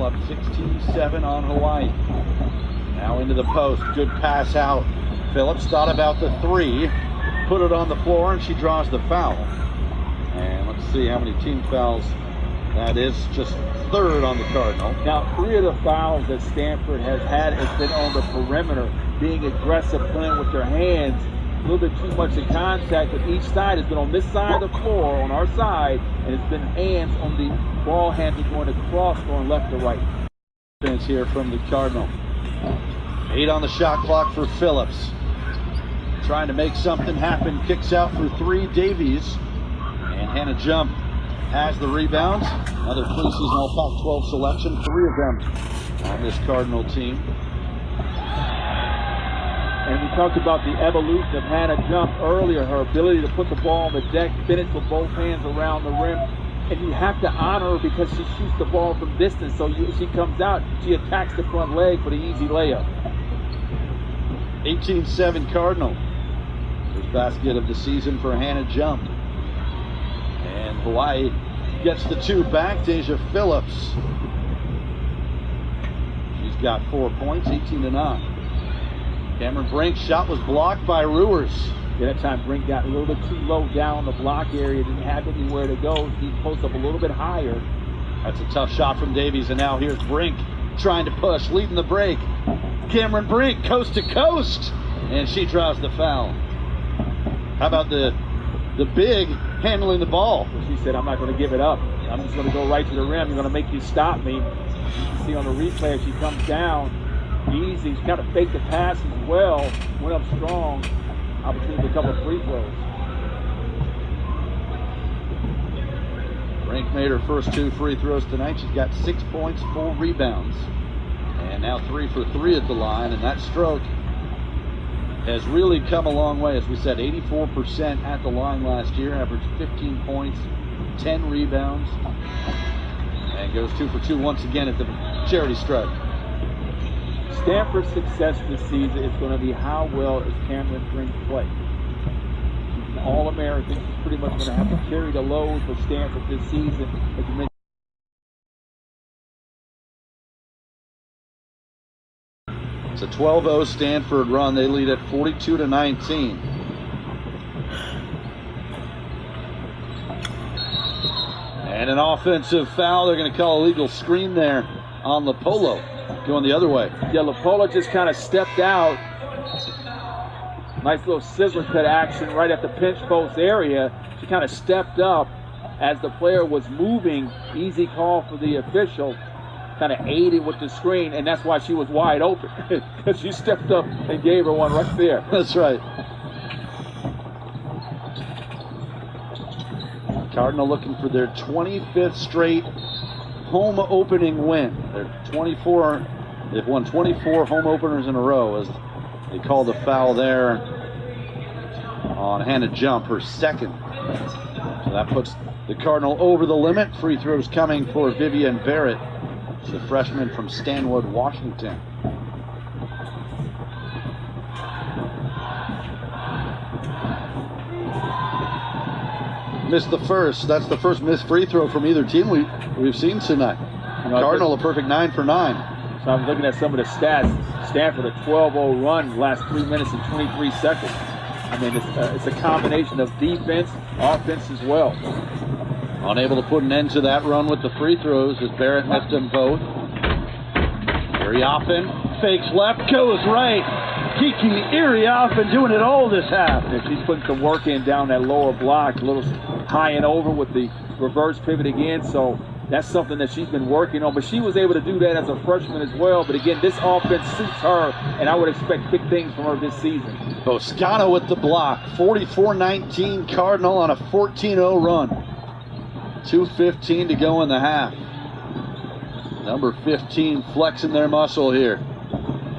Cardinal up 16-7 on Hawaii. Now into the post. Good pass out. Phillips thought about the three. Put it on the floor, and she draws the foul. And let's see how many team fouls that is. Just third on the Cardinal. Now, 3 of the fouls that Stanford has had has been on the perimeter, being aggressive, playing with their hands. A little bit too much in contact, but each side has been on this side of the floor, on our side, and it's been hands on the ball handler going across, going left to right. Defense here from the Cardinal. 8 on the shot clock for Phillips. Trying to make something happen. Kicks out for 3, Davies. And Hannah Jump has the rebounds. Another preseason All-Pac-12 selection. 3 of them on this Cardinal team. And we talked about the evolution of Hannah Jump earlier, her ability to put the ball on the deck, finish with both hands around the rim. And you have to honor her because she shoots the ball from distance. So she comes out, she attacks the front leg for the easy layup. 18-7 Cardinal. First basket of the season for Hannah Jump. And Hawaii gets the 2 back. Deja Phillips. She's got 4 points, 18-9. Cameron Brink's shot was blocked by Ruers. Yeah, that time Brink got a little bit too low down the block area, didn't have anywhere to go. He posts up a little bit higher. That's a tough shot from Davies, and now here's Brink trying to push, leading the break. Cameron Brink, coast to coast, and she draws the foul. How about the big handling the ball? She said, I'm not going to give it up. I'm just going to go right to the rim. You're going to make you stop me. You can see on the replay as she comes down, easy. She kind of faked the pass as well. Went up strong. Opportunity for a couple of free throws. Brink made her first 2 free throws tonight. She's got 6 points, 4 rebounds. And now 3 for 3 at the line. And that stroke has really come a long way. As we said, 84% at the line last year. Averaged 15 points, 10 rebounds. And goes 2 for 2 once again at the charity stripe. Stanford's success this season is going to be how well does Cameron Brink play. She's an All-American. She's pretty much going to have to carry the load for Stanford this season. As you mentioned, it's a 12-0 Stanford run. They lead at 42-19. And an offensive foul. They're going to call a legal screen there on LaPolo. Going the other way. Yeah, LaPolo just kind of stepped out. Nice little scissor cut action right at the pinch post area. She kind of stepped up as the player was moving. Easy call for the official. Kind of aided with the screen, and that's why she was wide open. Because she stepped up and gave her one right there. That's right. Cardinal looking for their 25th straight home opening win. They've won 24 home openers in a row as they called the foul there on Hannah Jump, her second. So that puts the Cardinal over the limit. Free throws coming for Vivian Barrett, the freshman from Stanwood, Washington. Missed the first. That's the first missed free throw from either team we've seen tonight. Cardinal a perfect 9 for 9. So I'm looking at some of the stats. Stanford a 12-0 run last 3 minutes and 23 seconds. I mean, it's a combination of defense, offense as well. Unable to put an end to that run with the free throws as Barrett missed them both. Very often fakes left, goes right. Kiki Iriafen doing it all this half. And she's putting some work in down that lower block, a little high and over with the reverse pivot again. So that's something that she's been working on. But she was able to do that as a freshman as well. But again, this offense suits her, and I would expect big things from her this season. Boscano with the block. 44-19 Cardinal on a 14-0 run. 2:15 to go in the half. Number 15 flexing their muscle here.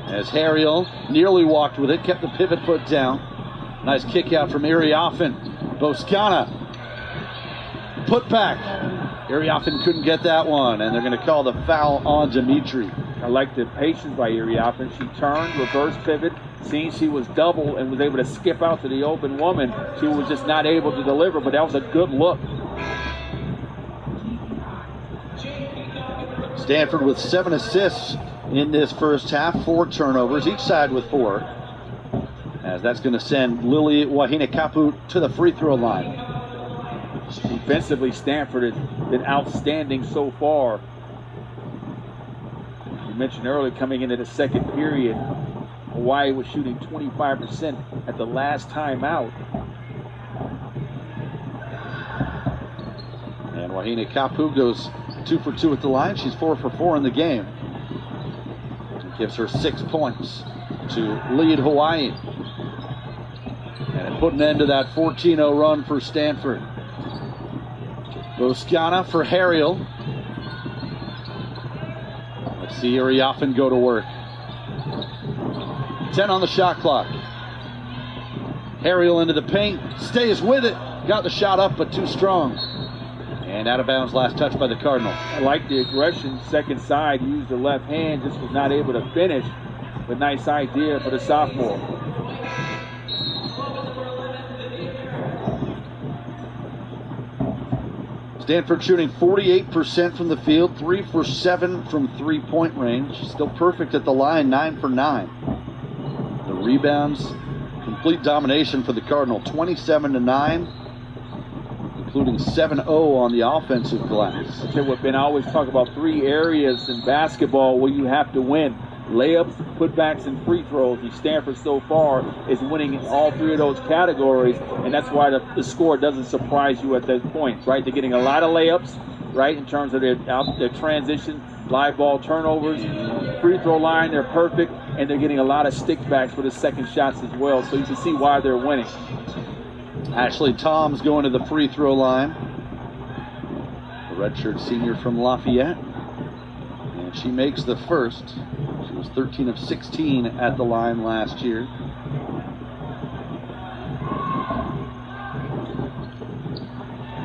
As Harriel nearly walked with it, kept the pivot foot down. Nice kick out from Iriafen. Boscana. Put back. Iriafen couldn't get that one, and they're going to call the foul on Dimitri. I like the patience by Iriafen. She turned, reverse pivot, seeing she was double and was able to skip out to the open woman. She was just not able to deliver, but that was a good look. Stanford with 7 assists in this first half, 4 turnovers, each side with 4. As that's going to send Lily Wahine-Kapu to the free throw line. Defensively, Stanford has been outstanding so far. You mentioned earlier, coming into the second period, Hawaii was shooting 25% at the last time out. And Wahine-Kapu goes 2 for 2 at the line. She's 4 for 4 in the game. It gives her 6 points to lead Hawaii. And it put an end to that 14-0 run for Stanford. Boscana for Harriel. Let's see Iriafen go to work. 10 on the shot clock. Harriel into the paint, stays with it. Got the shot up, but too strong. And out of bounds, last touch by the Cardinal. I like the aggression. Second side, used the left hand, just was not able to finish. But nice idea for the sophomore. Stanford shooting 48% from the field, 3 for 7 from three-point range. Still perfect at the line, 9 for 9. The rebounds, complete domination for the Cardinal, 27-9, including 7-0 on the offensive glass. I tell you what, Ben, I always talk about 3 areas in basketball where you have to win. Layups, putbacks, and free throws. And Stanford so far is winning in all 3 of those categories, and that's why the score doesn't surprise you at those points, right? They're getting a lot of layups, right, in terms of their transition, live ball turnovers, free throw line, they're perfect, and they're getting a lot of stickbacks for the second shots as well, so you can see why they're winning. Ashley Toms going to the free throw line. The redshirt senior from Lafayette. And she makes the first. She was 13 of 16 at the line last year.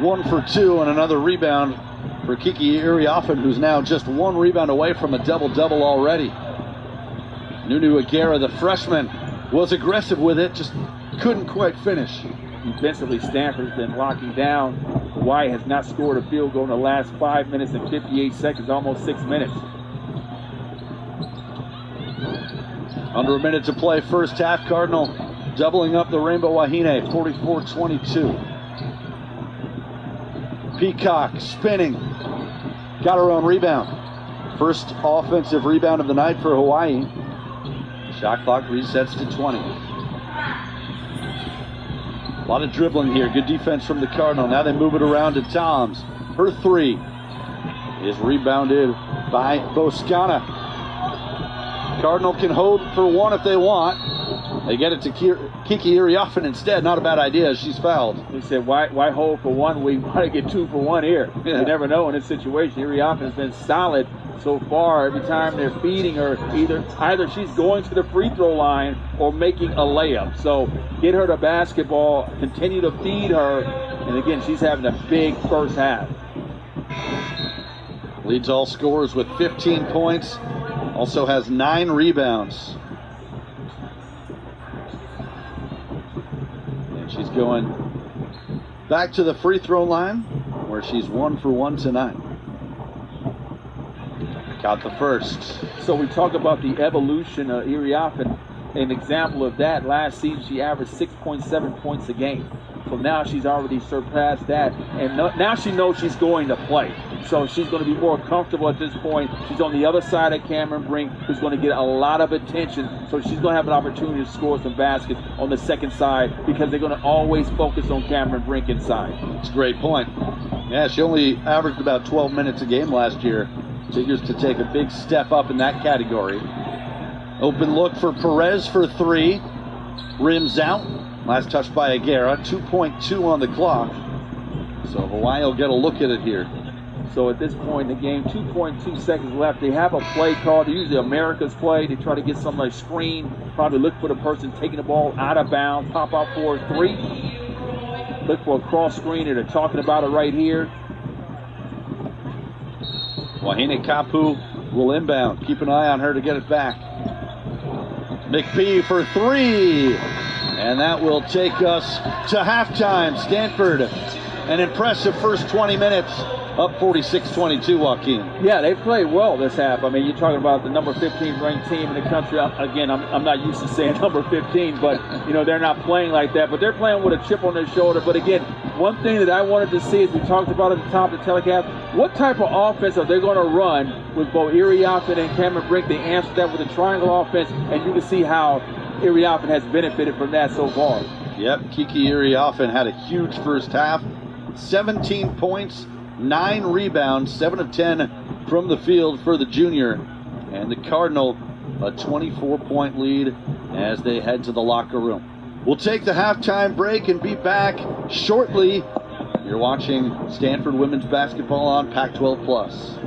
One for 2 and another rebound for Kiki Iriafen, who's now just 1 rebound away from a double-double already. Nunu Aguera, the freshman, was aggressive with it, just couldn't quite finish. Defensively, Stanford's been locking down. Hawaii has not scored a field goal in the last 5 minutes and 58 seconds, almost 6 minutes. Under a minute to play, first half. Cardinal doubling up the Rainbow Wahine, 44-22. Peacock spinning, got her own rebound. First offensive rebound of the night for Hawaii. Shot clock resets to 20. A lot of dribbling here. Good defense from the Cardinal. Now they move it around to Toms. Her 3 is rebounded by Boscana. Cardinal can hold for 1 if they want. They get it to Kiki Iriafen instead. Not a bad idea. She's fouled. He said, why hold for 1? We want to get 2 for 1 here. Yeah. You never know in this situation. Iriafen has been solid so far. Every time they're feeding her, either she's going to the free throw line or making a layup. So get her to basketball, continue to feed her, and again, she's having a big first half. Leads all scorers with 15 points. Also has 9 rebounds. And she's going back to the free throw line where she's 1 for 1 tonight. Got the first. So we talk about the evolution of Iriafen. An example of that, last season she averaged 6.7 points a game. So now she's already surpassed that, and now she knows she's going to play. So she's going to be more comfortable at this point. She's on the other side of Cameron Brink, who's going to get a lot of attention. So she's going to have an opportunity to score some baskets on the second side because they're going to always focus on Cameron Brink inside. That's a great point. Yeah, she only averaged about 12 minutes a game last year. Figures to take a big step up in that category. Open look for Perez for 3. Rims out. Last touch by Aguera. 2.2 on the clock. So Hawaii will get a look at it here. So at this point in the game, 2.2 seconds left. They have a play called, usually America's play. They try to get some like screen, probably look for the person taking the ball out of bounds, pop out for a 3. Look for a cross screen, and they're talking about it right here. Wahine-Kapu will inbound. Keep an eye on her to get it back. McPhee for 3. And that will take us to halftime. Stanford, an impressive first 20 minutes. up 46-22, Joaquin. Yeah, they played well this half. I mean, you're talking about the number 15 ranked team in the country. Again, I'm not used to saying number 15, but, they're not playing like that. But they're playing with a chip on their shoulder. But, again, one thing that I wanted to see, as we talked about at the top of the telecast, what type of offense are they going to run with both Iriafen and Cameron Brink? They answered that with a triangle offense, and you can see how Iriafen has benefited from that so far. Yep, Kiki Iriafen had a huge first half. 17 points, 9 rebounds, 7 of 10 from the field for the junior. And the Cardinal, a 24-point lead as they head to the locker room. We'll take the halftime break and be back shortly. You're watching Stanford women's basketball on Pac-12 Plus.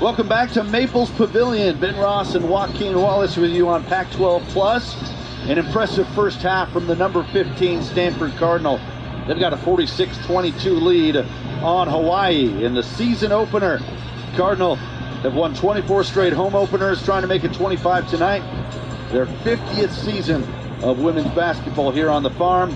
Welcome back to Maples Pavilion. Ben Ross and Joaquin Wallace with you on Pac-12 Plus. An impressive first half from the number 15 Stanford Cardinal. They've got a 46-22 lead on Hawaii in the season opener. Cardinal have won 24 straight home openers, trying to make it 25 tonight. Their 50th season of women's basketball here on the farm.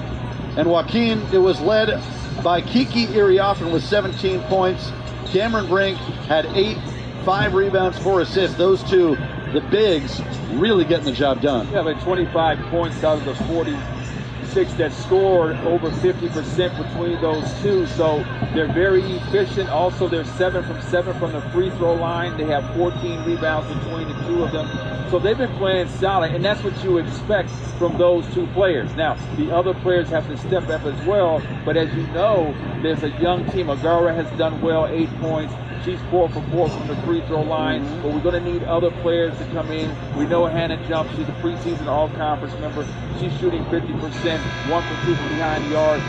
And Joaquin, it was led by Kiki Iriafen with 17 points. Cameron Brink had 8, 5 rebounds, 4 assists. Those two, the bigs, really getting the job done. Yeah, but 25 points out of the 46 that scored, over 50% between those two. So they're very efficient. Also, they're 7 from 7 from the free throw line. They have 14 rebounds between the two of them. So they've been playing solid, and that's what you expect from those two players. Now, the other players have to step up as well, but as you know, there's a young team. Agara has done well, 8 points. She's 4 for 4 from the free throw line, but we're going to need other players to come in. We know Hannah Jump, she's a preseason all-conference member. She's shooting 50%, 1 for 2 from behind the arc.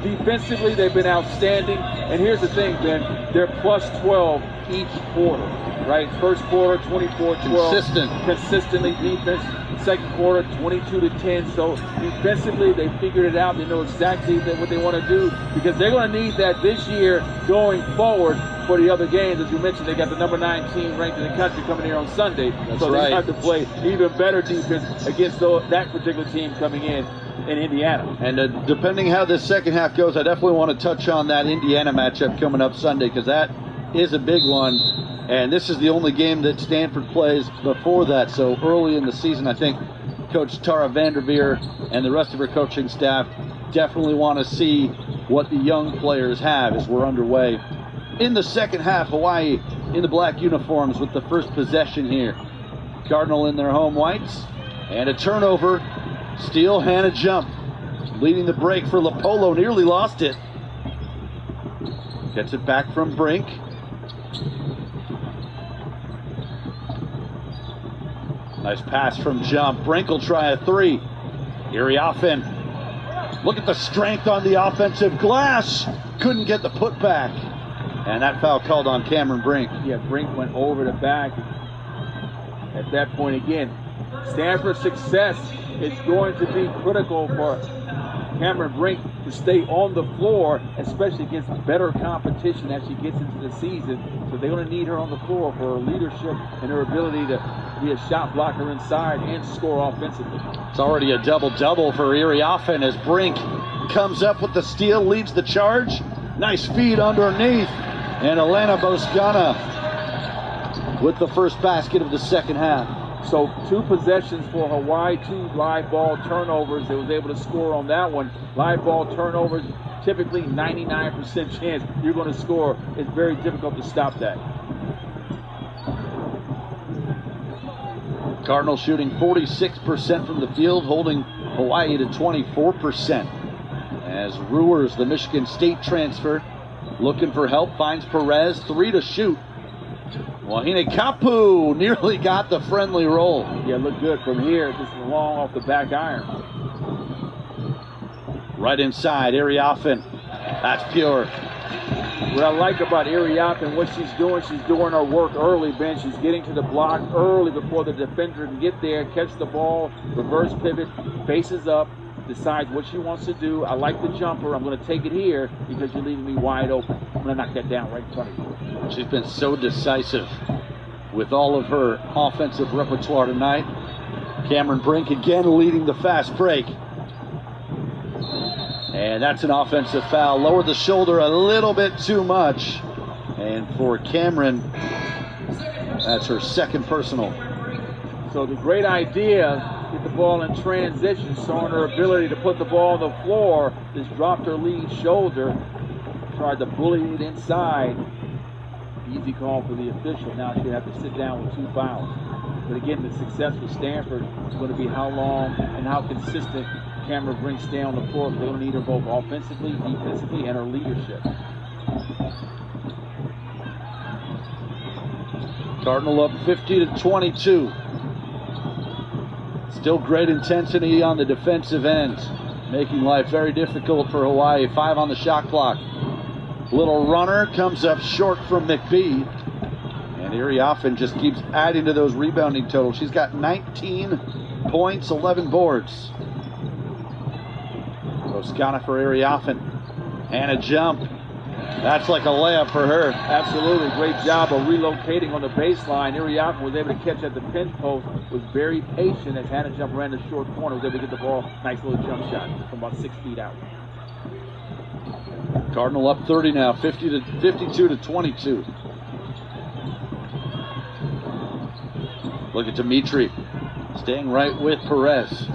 Defensively, they've been outstanding. And here's the thing, Ben, they're plus 12 each quarter, right? First quarter, 24-12. Consistently defense. Second quarter, 22-10. So defensively, they figured it out. They know exactly what they want to do, because they're going to need that this year going forward for the other games. As you mentioned, they got the number 9 team ranked in the country coming here on Sunday. So they have to play even better defense against that particular team coming in Indiana. And depending how this second half goes, I definitely want to touch on that Indiana matchup coming up Sunday, because that is a big one. And this is the only game that Stanford plays before that. So early in the season, I think Coach Tara Vanderveer and the rest of her coaching staff definitely want to see what the young players have as we're underway. In the second half, Hawaii in the black uniforms with the first possession here. Cardinal in their home whites. And a turnover. Steal, Hannah Jump. Leading the break for Lapolo. Nearly lost it. Gets it back from Brink. Nice pass from Jump. Brink will try a 3. Iriafen. Look at the strength on the offensive glass. Couldn't get the putback. And that foul called on Cameron Brink. Yeah, Brink went over the back. At that point again, Stanford's success is going to be critical for Cameron Brink to stay on the floor, especially against better competition as she gets into the season. So they're going to need her on the floor for her leadership and her ability to be a shot blocker inside and score offensively. It's already a double-double for Iriafen as Brink comes up with the steal, leads the charge. Nice feed underneath. And Elena Boscana with the first basket of the second half. So 2 possessions for Hawaii, 2 live ball turnovers. They was able to score on that one. Live ball turnovers, typically 99% chance you're going to score. It's very difficult to stop that. Cardinals shooting 46% from the field, holding Hawaii to 24%. As Ruers, the Michigan State transfer, looking for help, finds Perez, 3 to shoot. Wahine Kapu nearly got the friendly roll. Yeah, looked good from here, just long off the back iron. Right inside, Iriafen. That's pure. What I like about Iriafen, what she's doing her work early, Ben. She's getting to the block early before the defender can get there, catch the ball, reverse pivot, faces up, decides what she wants to do. I like the jumper. I'm going to take it here because you're leaving me wide open. I'm going to knock that down right in front of you. She's been so decisive with all of her offensive repertoire tonight. Cameron Brink again leading the fast break. And that's an offensive foul. Lowered the shoulder a little bit too much. And for Cameron, that's her second personal. So the great idea, get the ball in transition, showing her ability to put the ball on the floor, just dropped her lead shoulder, tried to bully it inside. Easy call for the official. Now she'll have to sit down with 2 fouls. But again, the success with Stanford is going to be how long and how consistent Cameron brings stay on the floor. They're going to need her both offensively, defensively, and her leadership. Cardinal up 50-22. Still great intensity on the defensive end, making life very difficult for Hawaii. 5 on the shot clock. Little runner comes up short from McBee. And Iriafen just keeps adding to those rebounding totals. She's got 19 points, 11 boards. Toscana for Iriafen. And a jump. That's like a layup for her. Absolutely. Great job of relocating on the baseline. Iriafen was able to catch at the pinch post, was very patient as Hannah Jump ran the short corner, was able to get the ball. Nice little jump shot from about 6 feet out. Cardinal up 30 now, 52-22. Look at Dimitri, staying right with Perez.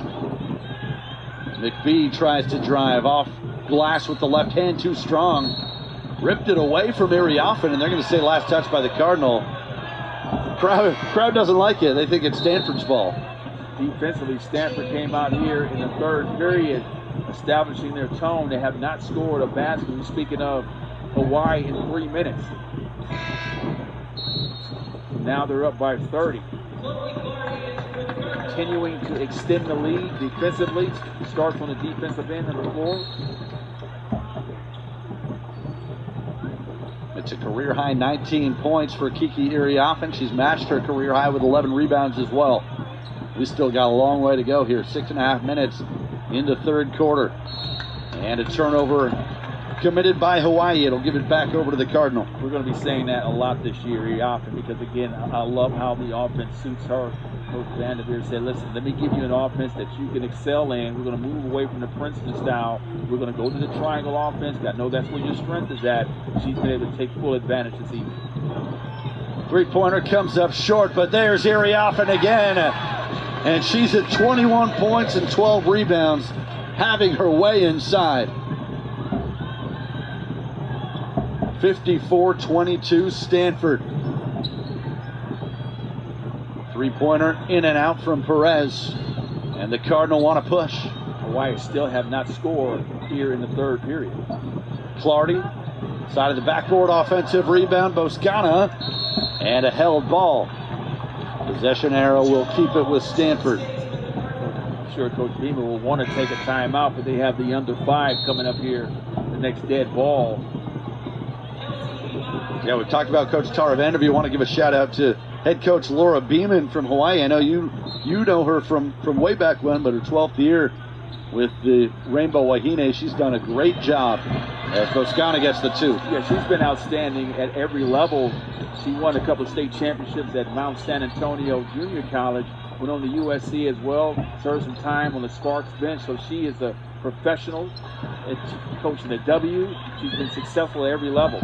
McBee tries to drive off glass with the left hand, too strong. Ripped it away from Iriafen, and they're going to say last touch by the Cardinal. Crowd doesn't like it. They think it's Stanford's ball. Defensively, Stanford came out here in the third period, establishing their tone. They have not scored a basket. Speaking of Hawaii, in 3 minutes. Now they're up by 30. Continuing to extend the lead defensively. Starts on the defensive end of the floor. It's a career-high 19 points for Kiki Iriafen. She's matched her career high with 11 rebounds as well. We still got a long way to go here. 6.5 minutes into third quarter. And a turnover committed by Hawaii. It'll give it back over to the Cardinal. We're going to be saying that a lot this year, Iriafen, because again, I love how the offense suits her. Coach Vanderveer said, listen, let me give you an offense that you can excel in. We're going to move away from the Princeton style. We're going to go to the triangle offense. I know that's where your strength is at. She's been able to take full advantage this evening. Three-pointer comes up short, but there's Iriafen again. And she's at 21 points and 12 rebounds, having her way inside. 54-22 Stanford. Three-pointer in and out from Perez. And the Cardinal want to push. Hawaii still have not scored here in the third period. Clardy, side of the backboard, offensive rebound. Boscana, and a held ball. Possession arrow will keep it with Stanford. I'm sure Coach Beamer will want to take a timeout, but they have the under 5 coming up here, the next dead ball. Yeah, we've talked about Coach Tara Vanderveer. Want to give a shout out to head coach Laura Beeman from Hawaii. I know you know her from way back when, but her 12th year with the Rainbow Wahine, she's done a great job as Boscana gets the 2. Yeah, she's been outstanding at every level. She won a couple of state championships at Mount San Antonio Junior College, went on to USC as well, served some time on the Sparks bench, so she is a professional at coaching at W. She's been successful at every level.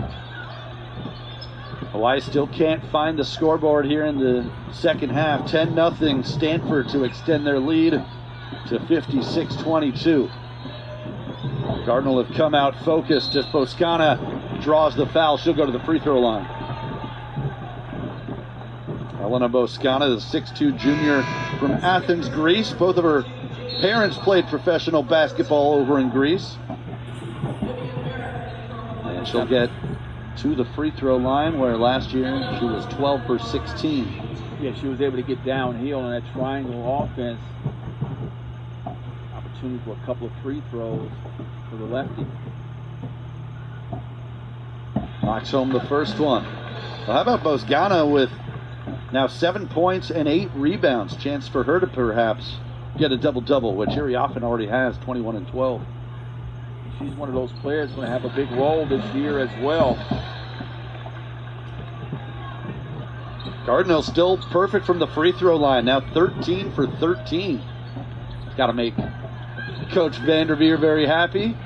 Hawaii still can't find the scoreboard here in the second half. 10-0 Stanford to extend their lead to 56-22. Cardinal have come out focused as Boscana draws the foul. She'll go to the free throw line. Elena Boscana, the 6'2 junior from Athens, Greece. Both of her parents played professional basketball over in Greece. And she'll get to the free throw line, where last year she was 12 for 16. Yeah, she was able to get downhill in that triangle offense. Opportunity for a couple of free throws for the lefty. Knocks home the first one. Well, how about Boscana with now 7 points and 8 rebounds? Chance for her to perhaps get a double-double, which Iriafen already has, 21 and 12. She's one of those players going to have a big role this year as well. Cardinal still perfect from the free throw line. Now 13 for 13. Got to make Coach Vanderveer very happy.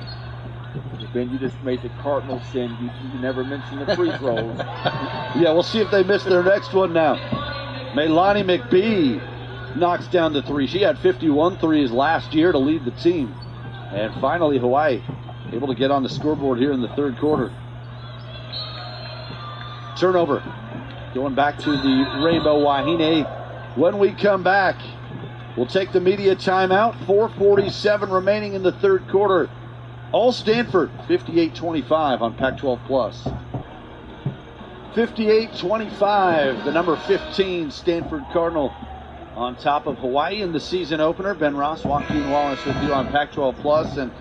Ben, you just made the Cardinals sin. You never mentioned the free throws. Yeah, we'll see if they miss their next one now. Meilani McBee knocks down the three. She had 51 threes last year to lead the team. And finally, Hawaii able to get on the scoreboard here in the third quarter. Turnover. Going back to the Rainbow Wahine. When we come back, we'll take the media timeout. 4:47 remaining in the third quarter. All Stanford, 58-25 on Pac-12 Plus. 58-25, the number 15 Stanford Cardinal on top of Hawaii in the season opener. Ben Ross, Joaquin Wallace with you on Pac-12 Plus. And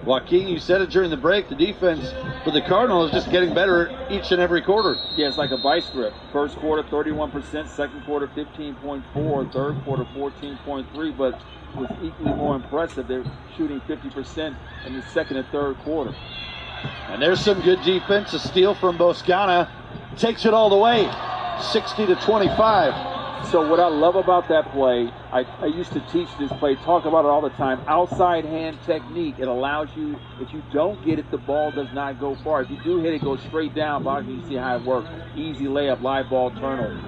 Joaquin, you said it during the break, the defense for the Cardinal is just getting better each and every quarter. Yeah, it's like a vice grip. First quarter, 31%. Second quarter, 15.4. Third quarter, 14.3. But was equally more impressive. They're shooting 50% in the second and third quarter. And there's some good defense. A steal from Boscana. Takes it all the way, 60-25. So what I love about that play, I used to teach this play, talk about it all the time, outside hand technique. It allows you, if you don't get it, the ball does not go far. If you do hit it, go straight down. You see how it works. Easy layup, live ball turnover.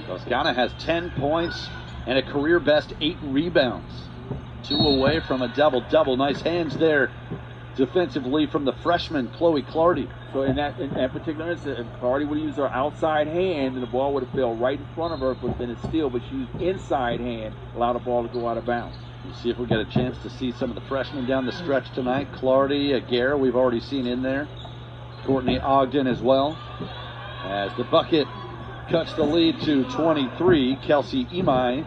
Boscana has 10 points and a career best 8 rebounds. 2 away from a double-double. Nice hands there defensively from the freshman, Chloe Clardy. So in that particular instance, if Clardy would have used her outside hand, and the ball would have fell right in front of her, but then it's still, but she used inside hand, allow the ball to go out of bounds. We'll see if we get a chance to see some of the freshmen down the stretch tonight. Clardy, Aguirre, we've already seen in there. Courtney Ogden as well. As the bucket cuts the lead to 23, Kelsey Imai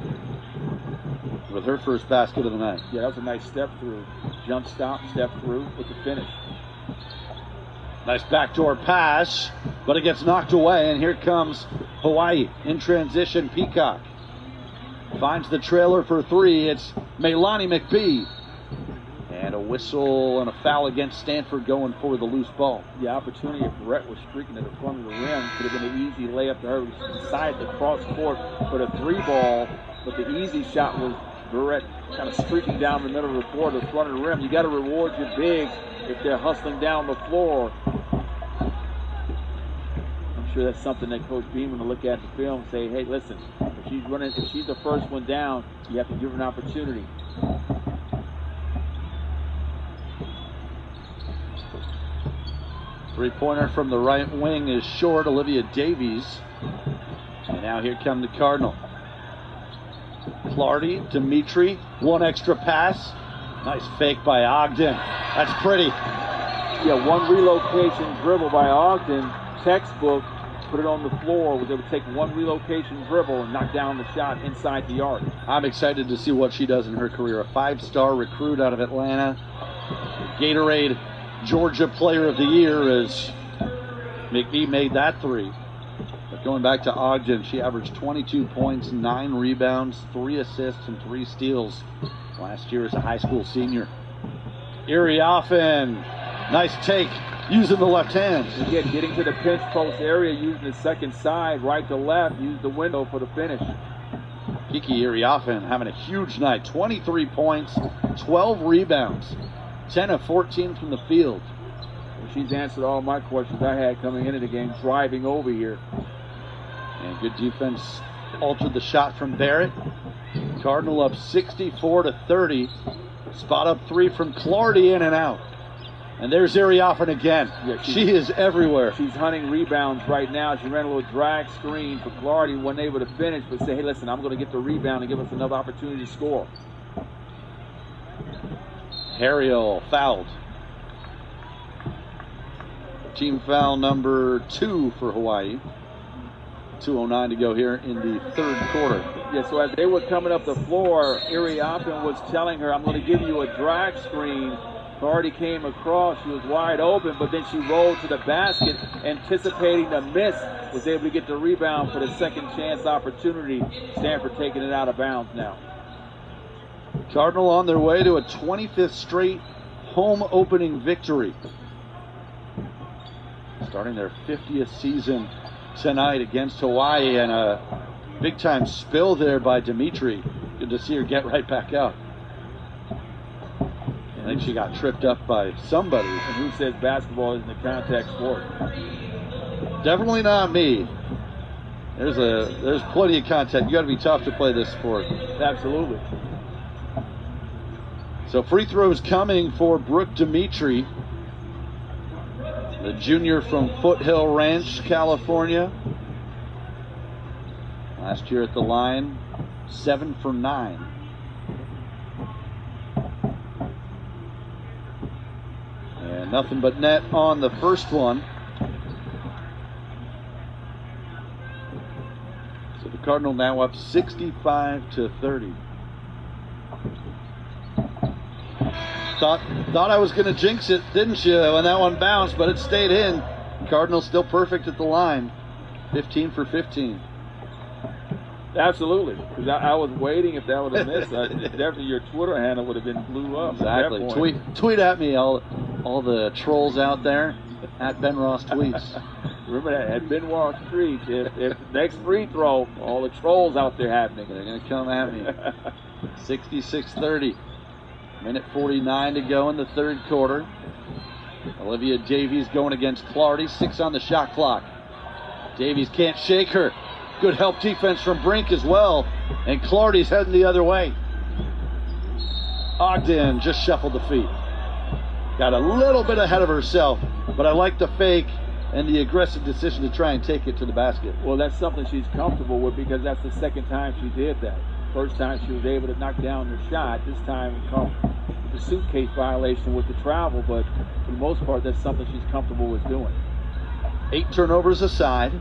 with her first basket of the night. Yeah, that was a nice step through. Jump stop, step through with the finish. Nice backdoor pass, but it gets knocked away, and here comes Hawaii in transition. Peacock finds the trailer for 3. It's Meilani McBee. And a whistle and a foul against Stanford going for the loose ball. The opportunity, if Brett was streaking to the front of the rim, could have been an easy layup to her. She decided to cross court for the 3 ball, but the easy shot was Barrett kind of streaking down the middle of the court, the front of the rim. You got to reward your bigs if they're hustling down the floor. I'm sure that's something that Coach Beeman will look at the film and say, hey, listen, if she's the first one down, you have to give her an opportunity. Three-pointer from the right wing is short, Olivia Davies. And now here come the Cardinal. Clardy, Dimitri, 1 extra pass. Nice fake by Ogden. That's pretty. Yeah, 1 relocation dribble by Ogden. Textbook, put it on the floor. They would take 1 relocation dribble and knock down the shot inside the arc. I'm excited to see what she does in her career. A 5-star recruit out of Atlanta. Gatorade Georgia Player of the Year as McBee made that 3. But going back to Ogden, she averaged 22 points, 9 rebounds, 3 assists, and 3 steals last year as a high school senior. Iriafen, nice take, using the left hand. Again, getting to the pinch post area, using the second side, right to left, use the window for the finish. Kiki Iriafen having a huge night, 23 points, 12 rebounds, 10 of 14 from the field. She's answered all my questions I had coming into the game, driving over here. And good defense altered the shot from Barrett. Cardinal up 64-30. Spot up 3 from Clardy, in and out. And there's Iriafen again. Yeah, she is everywhere. She's hunting rebounds right now. She ran a little drag screen for Clardy, wasn't able to finish, but say, hey, listen, I'm going to get the rebound and give us another opportunity to score. Harriel fouled. Team foul number 2 for Hawaii. 2:09 to go here in the third quarter. Yeah, so as they were coming up the floor, Iriafen was telling her, I'm going to give you a drag screen. Clardy came across, she was wide open, but then she rolled to the basket, anticipating the miss, was able to get the rebound for the second chance opportunity. Stanford taking it out of bounds now. Cardinal on their way to a 25th straight home opening victory. Starting their 50th season tonight against Hawaii, and a big time spill there by Dimitri. Good to see her get right back out. I think she got tripped up by somebody. And who says basketball isn't a contact sport? Definitely not me. There's plenty of contact. You got to be tough to play this sport. Absolutely. So free throws coming for Brooke Dimitri, the junior from Foothill Ranch, California. Last year at the line, 7 for 9. And nothing but net on the first one. So the Cardinal now up 65-30. Thought I was going to jinx it, didn't you, when that one bounced, but it stayed in. Cardinals still perfect at the line. 15 for 15. Absolutely. Because I was waiting if that would have missed. Definitely your Twitter handle would have been blew up. Exactly. Tweet at me, all the trolls out there, at Ben Ross Tweets. Remember that, at Ben Ross Tweets, if next free throw, all the trolls out there happening. They're going to come at me. 66-30. Minute 49 to go in the third quarter. Olivia Davies going against Clardy. 6 on the shot clock. Davies can't shake her. Good help defense from Brink as well. And Clardy's heading the other way. Ogden just shuffled the feet. Got a little bit ahead of herself, but I like the fake and the aggressive decision to try and take it to the basket. Well, that's something she's comfortable with because that's the second time she did that. First time she was able to knock down the shot. This time it come with the suitcase violation with the travel, but for the most part, that's something she's comfortable with doing. 8 turnovers aside.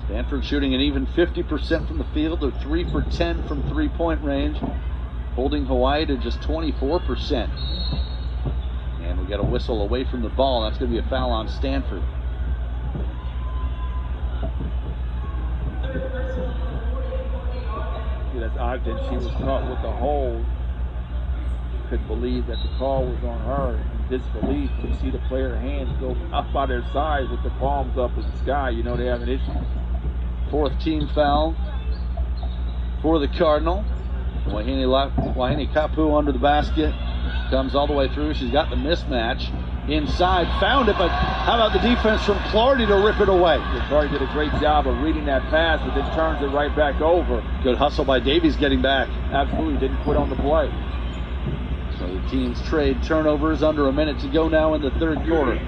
Stanford shooting an even 50% from the field. They're 3 for 10 from three-point range, holding Hawaii to just 24%. And we got a whistle away from the ball. That's going to be a foul on Stanford. That's Ogden. She was caught with the hold. Couldn't believe that the call was on her. In disbelief, you see the player hands go up by their sides with the palms up in the sky. You know they have an issue. 4th team foul for the Cardinal. Wahine Kapu under the basket. Comes all the way through. She's got the mismatch. Inside, found it, but how about the defense from Clardy to rip it away? Clardy did a great job of reading that pass, but then turns it right back over. Good hustle by Davies getting back. Absolutely, didn't quit on the play. So the teams trade turnovers. Under a minute to go now in the third quarter.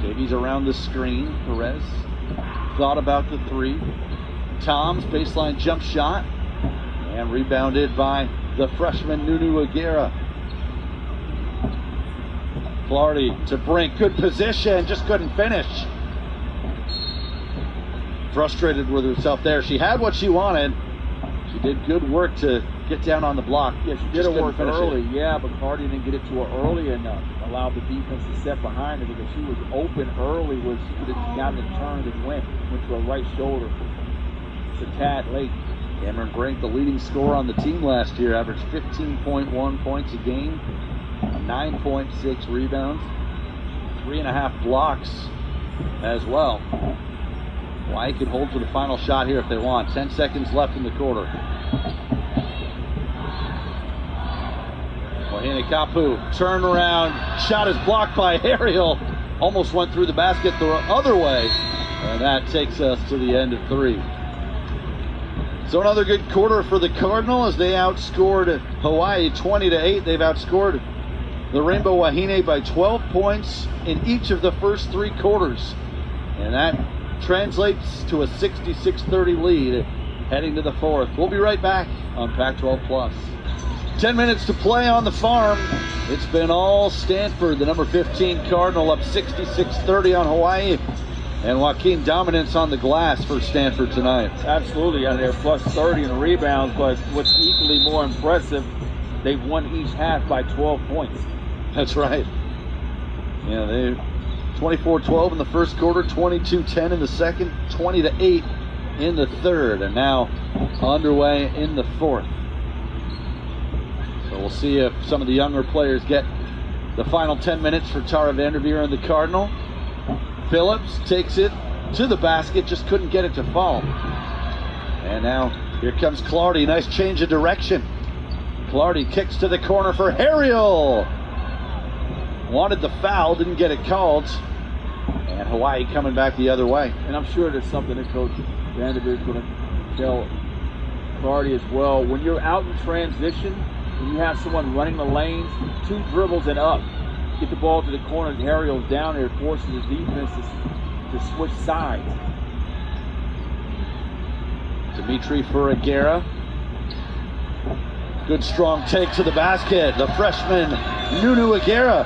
Davies around the screen. Perez thought about the 3. Tom's baseline jump shot. And rebounded by the freshman Nunu Aguirre. Clardy to Brink, good position, just couldn't finish. Frustrated with herself there. She had what she wanted. She did good work to get down on the block. Yeah, she did her work early, yeah, but Clardy didn't get it to her early enough. Allowed the defense to step behind her because she was open early where she could have gotten it turned and went to her right shoulder. It's a tad late. Cameron Brink, the leading scorer on the team last year, averaged 15.1 points a game. 9.6 rebounds, 3.5 blocks as well. Hawaii can hold for the final shot here if they want. 10 seconds left in the quarter. Wahine Kapu, turnaround, shot is blocked by Ariel. Almost went through the basket the other way. And that takes us to the end of 3. So another good quarter for the Cardinal as they outscored Hawaii 20-8. They've outscored the Rainbow Wahine by 12 points in each of the first 3 quarters. And that translates to a 66-30 lead heading to the 4th. We'll be right back on Pac-12 Plus. 10 minutes to play on the farm. It's been all Stanford, the number 15 Cardinal, up 66-30 on Hawaii. And Joaquin dominance on the glass for Stanford tonight. Absolutely, and they're plus 30 in rebounds, but what's equally more impressive, they've won each half by 12 points. That's right. Yeah, they 24-12 in the first quarter, 22-10 in the second, 20-8 in the third, and now underway in the 4th. So we'll see if some of the younger players get the final 10 minutes for Tara Vanderveer and the Cardinal. Phillips takes it to the basket, just couldn't get it to fall. And now here comes Clardy, nice change of direction. Clardy kicks to the corner for Harriel. Wanted the foul, didn't get it called. And Hawaii coming back the other way. And I'm sure there's something that Coach Vanderbilt's going to tell Clardy as well. When you're out in transition, when you have someone running the lanes, 2 dribbles and up, get the ball to the corner, and Harriel's down there, forces the defense to switch sides. Dimitri for Aguera. Good strong take to the basket. The freshman, Nunu Aguera.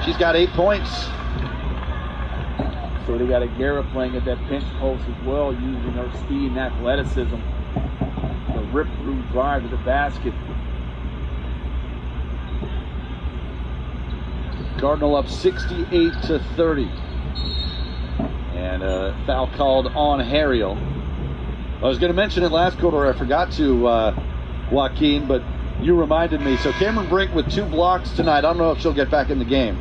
She's got 8 points. So they got Aguera playing at that pinch post as well, using her speed and athleticism. The rip-through drive to the basket. Cardinal up 68-30. And a foul called on Harriel. I was going to mention it last quarter. I forgot to, Joaquin, but you reminded me. So Cameron Brink with 2 blocks tonight. I don't know if she'll get back in the game,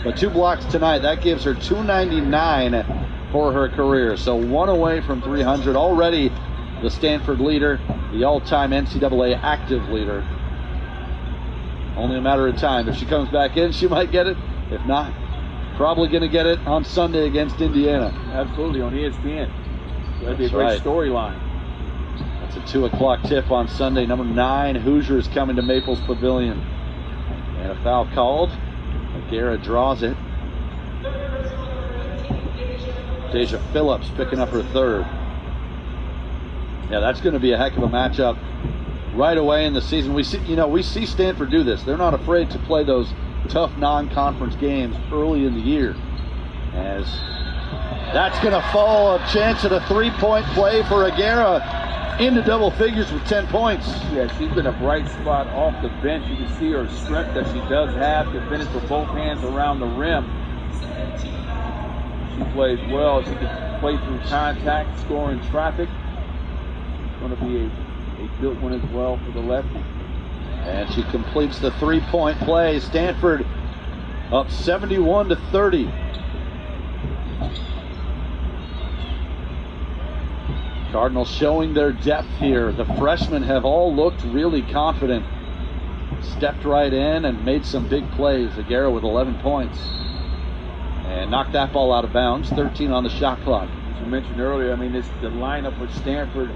but 2 blocks tonight. That gives her 299 for her career. So 1 away from 300. Already the Stanford leader, the all-time NCAA active leader. Only a matter of time. If she comes back in, she might get it. If not, probably going to get it on Sunday against Indiana. Absolutely, on ESPN. That'd be a That's great right. Storyline. That's a 2 o'clock tip on Sunday. Number 9, Hoosiers coming to Maples Pavilion. And a foul called. Aguera draws it. Deja Phillips picking up her 3rd. Yeah, that's going to be a heck of a matchup right away in the season. We see Stanford do this. They're not afraid to play those tough non-conference games early in the year. As that's going to fall, a chance at a 3-point play for Aguera into double figures with 10 points. Yeah, she's been a bright spot off the bench. You can see her strength that she does have to finish with both hands around the rim. She plays well. She can play through contact, scoring traffic. It's going to be a good one as well for the lefty. And she completes the 3-point play. Stanford up 71-30. Cardinals showing their depth here. The freshmen have all looked really confident. Stepped right in and made some big plays. Aguera with 11 points. And knocked that ball out of bounds. 13 on the shot clock. As you mentioned earlier, I mean, the lineup with Stanford,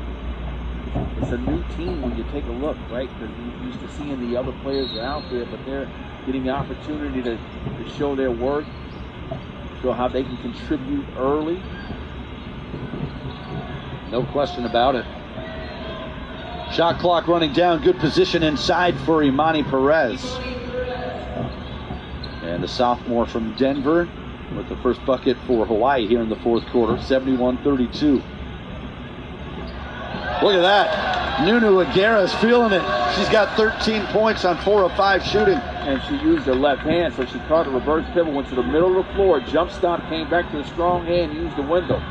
it's a new team when you take a look, right? Because you're used to seeing the other players are out there, but they're getting the opportunity to show their work, show how they can contribute early. No question about it. Shot clock running down. Good position inside for Imani Perez. And the sophomore from Denver with the first bucket for Hawaii here in the 4th quarter. 71-32. Look at that. Nunu Aguera's feeling it. She's got 13 points on 4 of 5 shooting. And she used her left hand, so she caught a reverse pivot, went to the middle of the floor, jump stop, came back to the strong hand, used the window.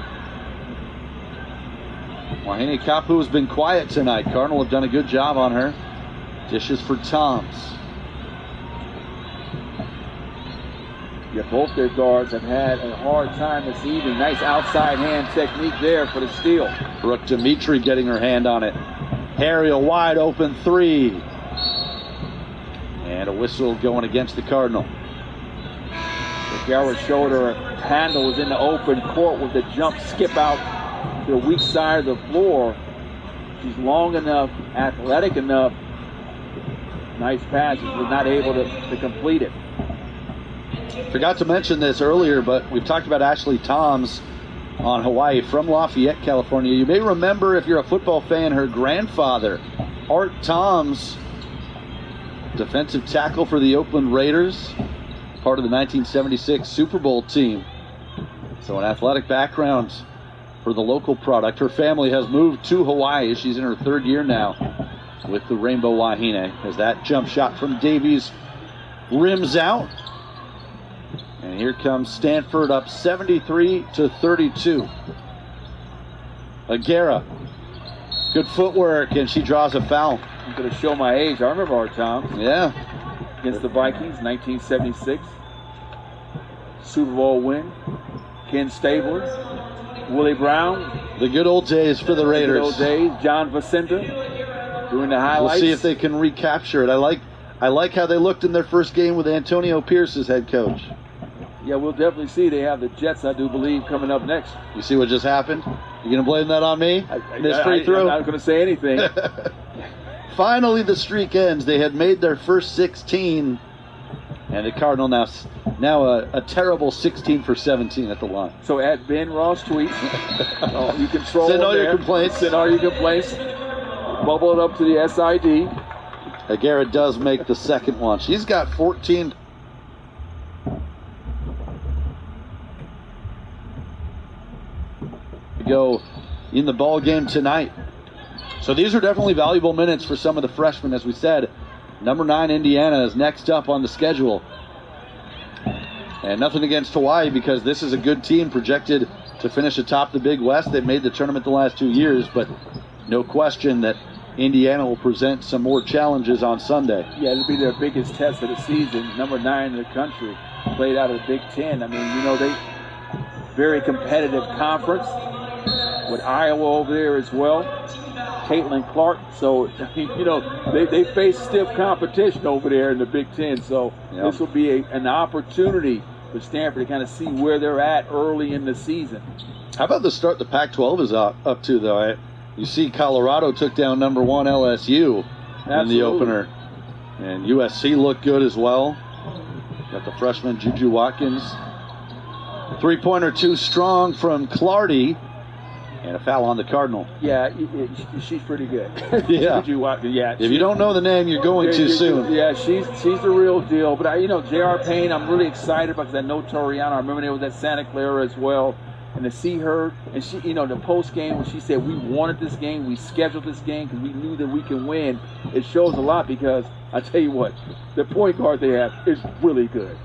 Wahine Kapu has been quiet tonight. Cardinal have done a good job on her. Dishes for Toms. Yeah, both their guards have had a hard time this evening. Nice outside hand technique there for the steal. Brooke Dimitri getting her hand on it. Harriel wide open 3. And a whistle going against the Cardinal. Aguera's shoulder handle was in the open court with the jump skip out to the weak side of the floor. She's long enough, athletic enough. Nice pass, was not able to complete it. Forgot to mention this earlier, but we've talked about Ashley Toms on Hawaii from Lafayette, California. You may remember, if you're a football fan, her grandfather, Art Toms, defensive tackle for the Oakland Raiders, part of the 1976 Super Bowl team. So an athletic background for the local product. Her family has moved to Hawaii. She's in her 3rd year now with the Rainbow Wahine, as that jump shot from Davies rims out. And here comes Stanford up 73-32. Aguera, good footwork, and she draws a foul. I'm going to show my age. I remember our Toms. Yeah. Against the Vikings, 1976. Super Bowl win. Ken Stabler, Willie Brown. The good old days for the Raiders. The good old days. John Vicenta. Doing the highlights. We'll see if they can recapture it. I like how they looked in their first game with Antonio Pierce as head coach. Yeah, we'll definitely see. They have the Jets, I do believe, coming up next. You see what just happened? You going to blame that on me? Missed free throw? I'm not going to say anything. Finally, the streak ends. They had made their first 16, and the Cardinal now a terrible 16 for 17 at the line. So at Ben Ross tweets, you can troll Send all there. your complaints. Send all your complaints. Bubble it up to the SID. Aguirre does make the second one. She's got 14. Go in the ball game tonight. So these are definitely valuable minutes for some of the freshmen. As we said, number 9 Indiana is next up on the schedule. And nothing against Hawaii, because this is a good team projected to finish atop the Big West. They've made the tournament the last 2 years, but no question that Indiana will present some more challenges on Sunday. Yeah, it'll be their biggest test of the season. Number 9 in the country, played out of the Big Ten. I mean, they very competitive conference with Iowa over there as well. Caitlin Clark. So, they face stiff competition over there in the Big Ten. So This will be an opportunity for Stanford to kind of see where they're at early in the season. How about the start the Pac-12 is up to, though? You see Colorado took down number 1 LSU in the opener. And USC looked good as well. Got the freshman Juju Watkins. Three-pointer too strong from Clardy. And a foul on the Cardinal. Yeah, she's pretty good. Yeah. Juju Watkins, yeah. If you don't know the name, you're going too soon. Yeah, she's the real deal. But, J.R. Payne, I'm really excited about, because I know Toriano. I remember they was at Santa Clara as well. And to see her, and she, the post game when she said, we wanted this game, we scheduled this game because we knew that we can win, it shows a lot, because I tell you what, the point guard they have is really good.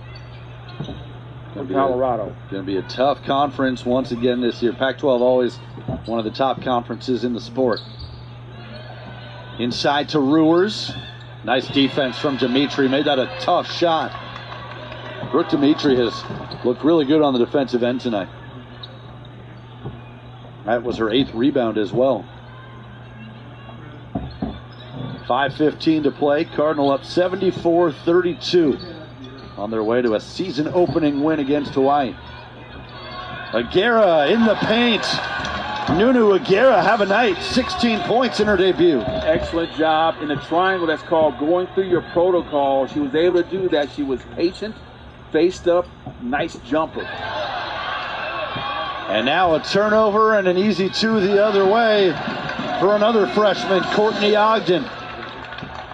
From Colorado. Going to be a tough conference once again this year. Pac-12 always one of the top conferences in the sport. Inside to Ruers. Nice defense from Dimitri. Made that a tough shot. Brooke Dimitri has looked really good on the defensive end tonight. That was her 8th rebound as well. 5:15 to play. Cardinal up 74-32 on their way to a season-opening win against Hawaii. Aguirre in the paint. Nunu Aguirre, have a night. 16 points in her debut. Excellent job in the triangle. That's called going through your protocol. She was able to do that. She was patient, faced up, nice jumper. And now a turnover and an easy 2 the other way for another freshman, Courtney Ogden.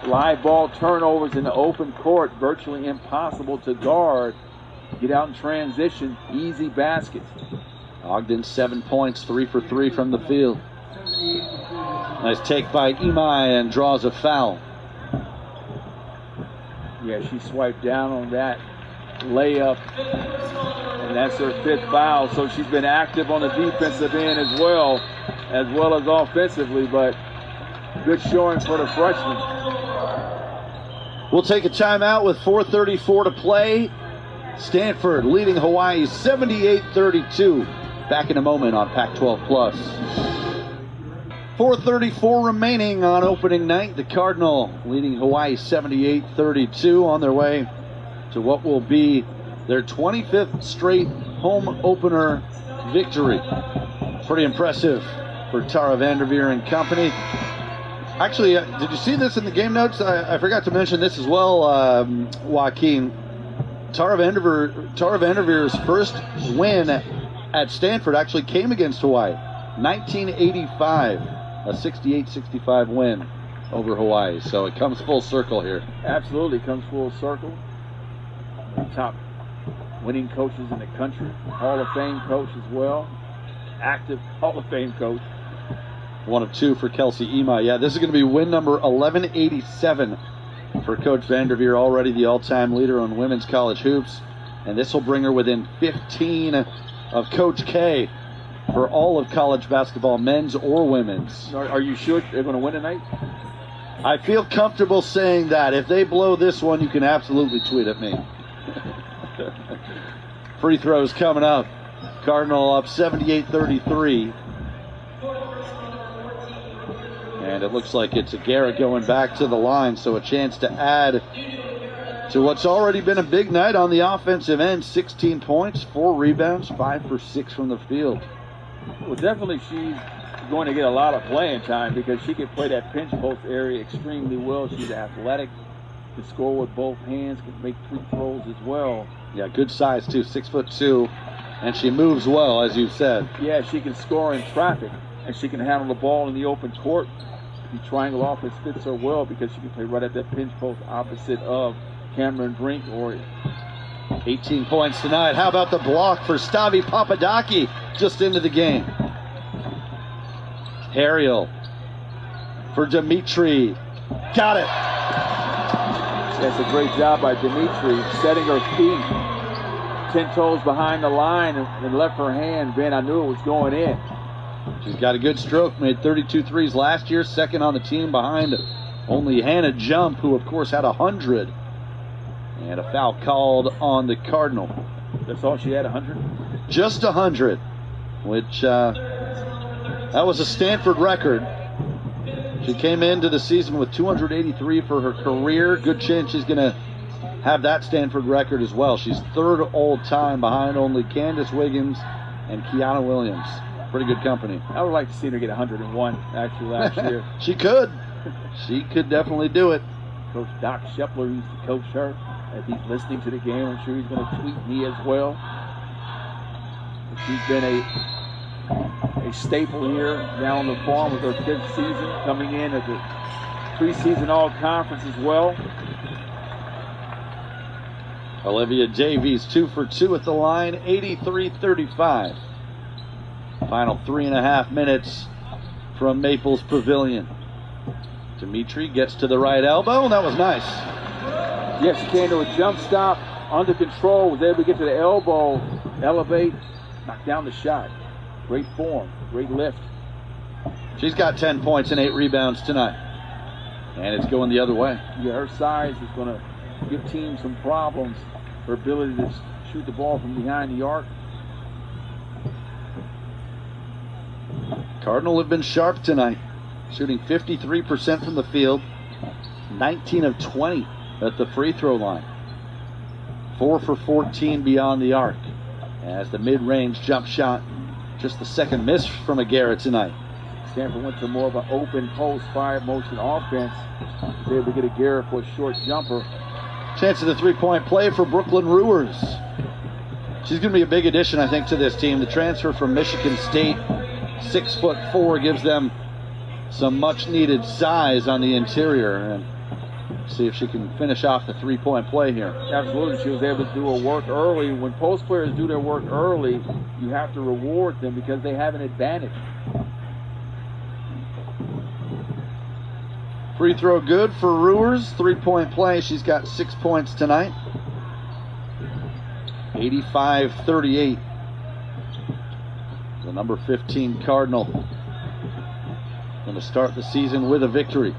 Live ball turnovers in the open court, virtually impossible to guard. Get out in transition, easy baskets. Ogden 7 points, 3 for 3 from the field. Nice take by Imai and draws a foul. Yeah, she swiped down on that layup, and that's her 5th foul. So she's been active on the defensive end as well as offensively, but good showing for the freshman. We'll take a timeout with 4:34 to play. Stanford leading Hawaii 78-32. Back in a moment on Pac-12 Plus. 4:34 remaining on opening night. The Cardinal leading Hawaii 78-32 on their way to what will be their 25th straight home opener victory. Pretty impressive for Tara Vanderveer and company. Actually, did you see this in the game notes? I forgot to mention this as well, Joaquin. Tara Vanderveer's first win at Stanford actually came against Hawaii. 1985, a 68-65 win over Hawaii. So it comes full circle here. Absolutely comes full circle. The top winning coaches in the country. Hall of Fame coach as well. Active Hall of Fame coach. 1 of 2 for Kelsey Imai. Yeah, this is going to be win number 1187 for Coach Vanderveer, already the all-time leader on women's college hoops. And this will bring her within 15 of Coach K for all of college basketball, men's or women's. Are you sure they're going to win tonight? I feel comfortable saying that. If they blow this one, you can absolutely tweet at me. Free throws coming up. Cardinal up 78-33. And it looks like it's a Garrett going back to the line, so a chance to add to what's already been a big night on the offensive end. 16 points, 4 rebounds, 5 for 6 from the field. Well, definitely she's going to get a lot of playing time because she can play that pinch post area extremely well. She's athletic, can score with both hands, can make free throws as well. Yeah, good size too, 6'2", and she moves well, as you said. Yeah, she can score in traffic, and she can handle the ball in the open court. The triangle offense fits her well because she can play right at that pinch post opposite of Cameron Brink or 18 points tonight. How about the block for Stavi Papadaki just into the game? Harriel for Dimitri. Got it. That's a great job by Dimitri, setting her feet 10 toes behind the line and left her hand. Ben, I knew it was going in. She's got a good stroke, made 32 threes last year, second on the team behind only Hannah Jump, who of course had 100. And a foul called on the Cardinal. That's all she had, 100? Just 100, which that was a Stanford record. She came into the season with 283 for her career. Good chance she's going to have that Stanford record as well. She's third all-time behind only Candace Wiggins and Kiana Williams. Pretty good company. I would like to see her get 101 actually last year. She could. She could definitely do it. Coach Doc Shepler used to coach her. If he's listening to the game, I'm sure he's going to tweet me as well. She's been a staple here down on the farm with her 5th season, coming in at the preseason all-conference as well. Olivia Davies 2 for 2 at the line, 83-35. Final 3.5 minutes from Maples Pavilion. Dimitri gets to the right elbow, and that was nice. Yes, she came to a jump stop, under control, was able to get to the elbow, elevate, knock down the shot. Great form, great lift. She's got 10 points and 8 rebounds tonight. And it's going the other way. Yeah, her size is going to give teams some problems. Her ability to shoot the ball from behind the arc. Cardinal have been sharp tonight, shooting 53% from the field, 19 of 20 at the free throw line, 4 for 14 beyond the arc, as the mid-range jump shot, just the second miss from a Garrett tonight. Stanford went to more of an open post, 5-motion offense. Was able to get a Garrett for a short jumper. Chance of the three-point play for Brooklyn Ruers. She's going to be a big addition, I think, to this team. The transfer from Michigan State, 6'4", gives them some much-needed size on the interior. And see if she can finish off the three-point play here. Absolutely. She was able to do her work early. When post players do their work early, you have to reward them because they have an advantage. Free throw good for Ruers. Three-point play. She's got 6 points tonight. 85-38. The number 15 Cardinal going to start the season with a victory.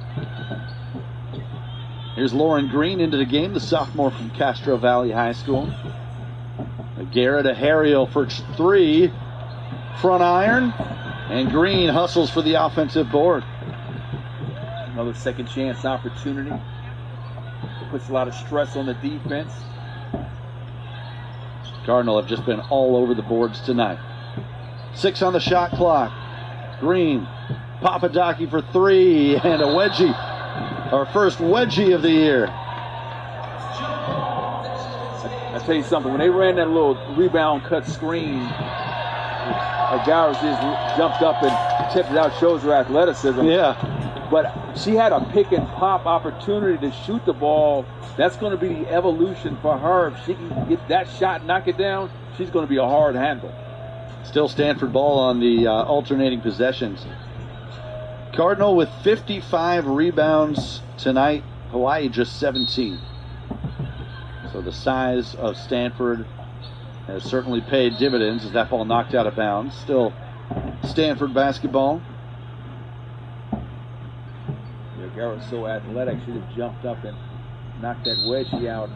Here's Lauren Green into the game, the sophomore from Castro Valley High School. A Garrett, a Harriel for 3. Front iron. And Green hustles for the offensive board. Another second chance opportunity. Puts a lot of stress on the defense. Cardinal have just been all over the boards tonight. 6 on the shot clock. Green, Papadaki for 3, and a wedgie. Our first wedgie of the year. I tell you something, when they ran that little rebound cut screen, Garris just jumped up and tipped it out, shows her athleticism. Yeah. But she had a pick and pop opportunity to shoot the ball. That's going to be the evolution for her. If she can get that shot, knock it down, she's going to be a hard handle. Still Stanford ball on the alternating possessions. Cardinal with 55 rebounds tonight. Hawaii just 17. So the size of Stanford has certainly paid dividends as that ball knocked out of bounds. Still Stanford basketball. Yeah, Garrett's so athletic. Should have jumped up and knocked that wedgie out.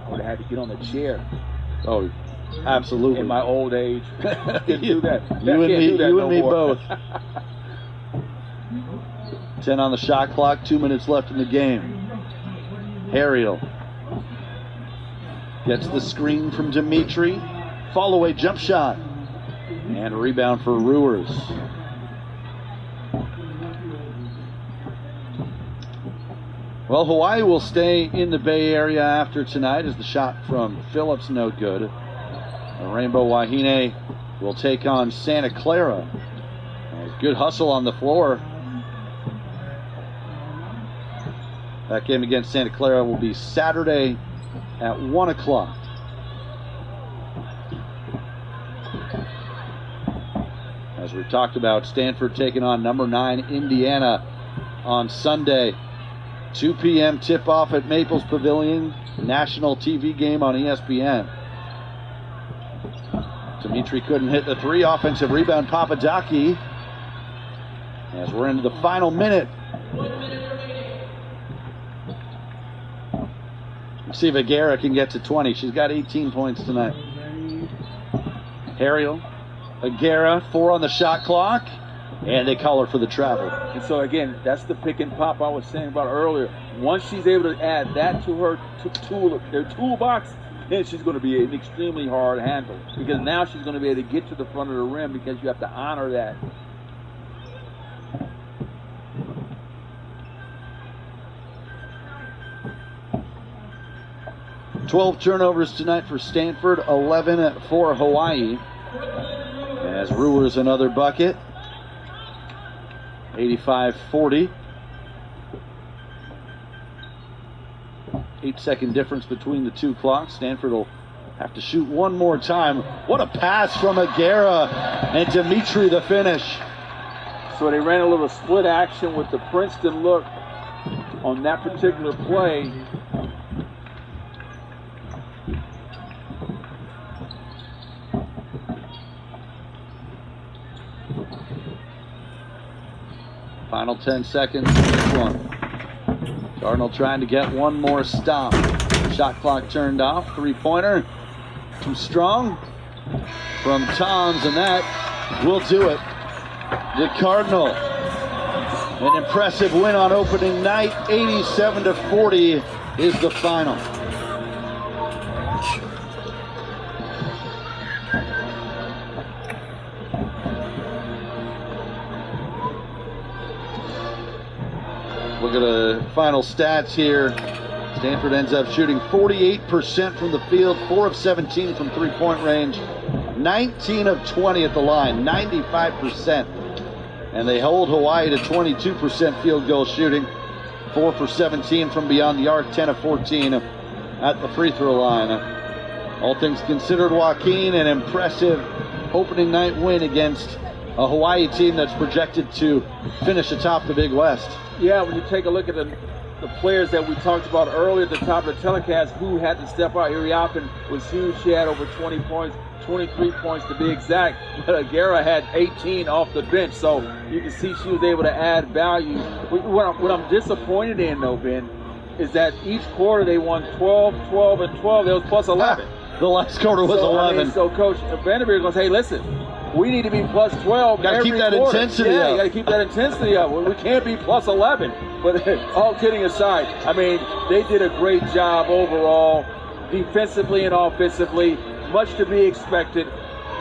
I would have had to get on the chair. Oh, absolutely. In my old age. Can't do that. You and me both. 10 on the shot clock, 2 minutes left in the game. Harriel gets the screen from Dimitri. Fall away jump shot. And a rebound for Rewers. Well, Hawaii will stay in the Bay Area after tonight as the shot from Phillips no good. The Rainbow Wahine will take on Santa Clara. Good hustle on the floor. That game against Santa Clara will be Saturday at 1 o'clock. As we've talked about, Stanford taking on number 9 Indiana on Sunday. 2 p.m. tip-off at Maples Pavilion. National TV game on ESPN. Dimitri couldn't hit the three. Offensive rebound, Papadaki. As we're into the final minute. Let's see if Aguera can get to 20. She's got 18 points tonight. Harriel, Aguera, 4 on the shot clock, and they call her for the travel. And so again, that's the pick and pop I was saying about earlier. Once she's able to add that to her their toolbox, then she's going to be an extremely hard handle, because now she's going to be able to get to the front of the rim, because you have to honor that. "12 turnovers tonight for Stanford, 11 for Hawaii. As Rewers another bucket. 85-40. 8-second difference between the two clocks. Stanford will have to shoot one more time. What a pass from Aguera, and Dimitri the finish. So they ran a little split action with the Princeton look on that particular play. Final 10 seconds in this one. Cardinal trying to get one more stop. Shot clock turned off. Three-pointer. Too strong from Toms, and that will do it. The Cardinal, an impressive win on opening night. 87-40 is the final. Look at the final stats here. Stanford ends up shooting 48% from the field, 4 of 17 from three-point range, 19 of 20 at the line, 95%. And they hold Hawaii to 22% field goal shooting, 4 for 17 from beyond the arc, 10 of 14 at the free throw line. All things considered, Joaquin, an impressive opening night win against a Hawaii team that's projected to finish atop the Big West. Yeah, when you take a look at the players that we talked about earlier at the top of the telecast who had to step out, Iriafen was huge. She had over 20 points, 23 points to be exact. But Aguera had 18 off the bench, so you can see she was able to add value. What I'm disappointed in, though, Ben, is that each quarter they won 12, 12, and 12. That was plus 11. The last quarter was 11. So Coach Vanderveer goes, hey, listen, we need to be plus 12 Got to keep that quarter. intensity up. up. You got to keep that intensity up. We can't be plus 11. But all kidding aside, I mean, they did a great job overall, defensively and offensively. Much to be expected.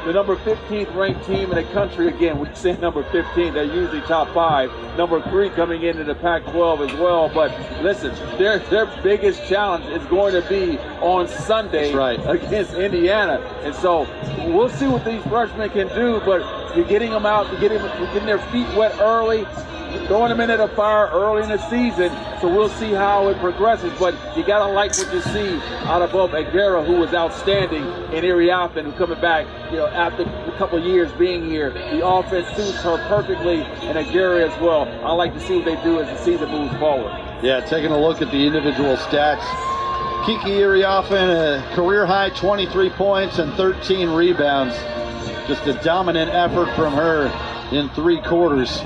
The number 15th ranked team in the country, again, we say number 15, they're usually top 5. Number 3 coming into the Pac-12 as well. But listen, their biggest challenge is going to be on Sunday against Indiana. And so we'll see what these freshmen can do, but you're getting them out, you're getting their feet wet early, throwing them into the fire early in the season, so we'll see how it progresses. But you got to like what you see out of both Aguera, who was outstanding, and Iriafen, who coming back, after a couple of years being here. The offense suits her perfectly, and Aguera as well. I like to see what they do as the season moves forward. Yeah, taking a look at the individual stats. Kiki Iriafen, a career-high 23 points and 13 rebounds. Just a dominant effort from her in 3 quarters.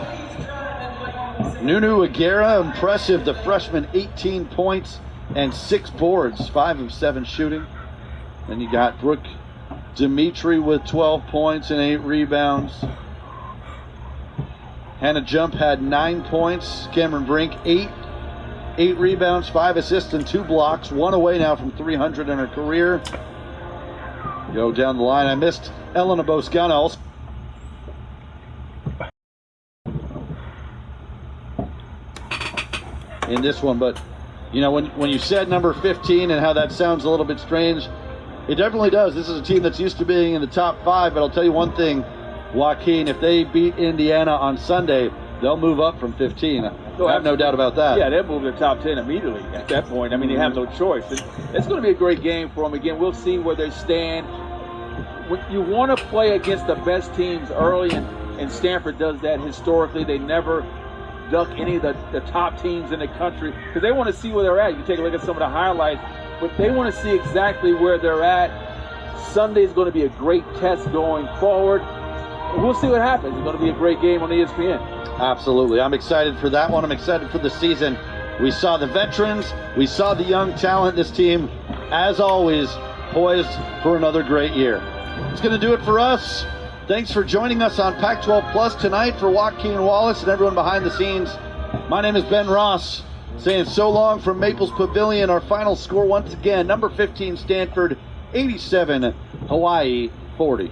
Nunu Aguera, impressive. The freshman, 18 points and 6 boards, 5 of 7 shooting. Then you got Brooke Dimitri with 12 points and 8 rebounds. Hannah Jump had 9 points. Cameron Brink, 8 rebounds, 5 assists, and 2 blocks. 1 away now from 300 in her career. Go down the line. I missed Elena Boscana also. In this one, but you know, when you said number 15 and how that sounds a little bit strange, it definitely does. This is a team that's used to being in the top 5, but I'll tell you one thing, Joaquin, if they beat Indiana on Sunday, they'll move up from 15. I have no doubt about that. Yeah, they'll move to the top 10 immediately at that point. I mean, they have no choice. It's going to be a great game for them. Again, we'll see where they stand. You want to play against the best teams early, and Stanford does that historically. They never duck any of the top teams in the country because they want to see where they're at. You take a look at some of the highlights, but they want to see exactly where they're at. Sunday is going to be a great test going forward. We'll see what happens. It's going to be a great game on ESPN. Absolutely. I'm excited for that one. I'm excited for the season. We saw the veterans. We saw the young talent. This team, as always, poised for another great year. It's going to do it for us. Thanks for joining us on Pac-12 Plus tonight. For Joaquin Wallace and everyone behind the scenes, my name is Ben Ross, saying so long from Maples Pavilion. Our final score once again, number 15 Stanford, 87 Hawaii 40.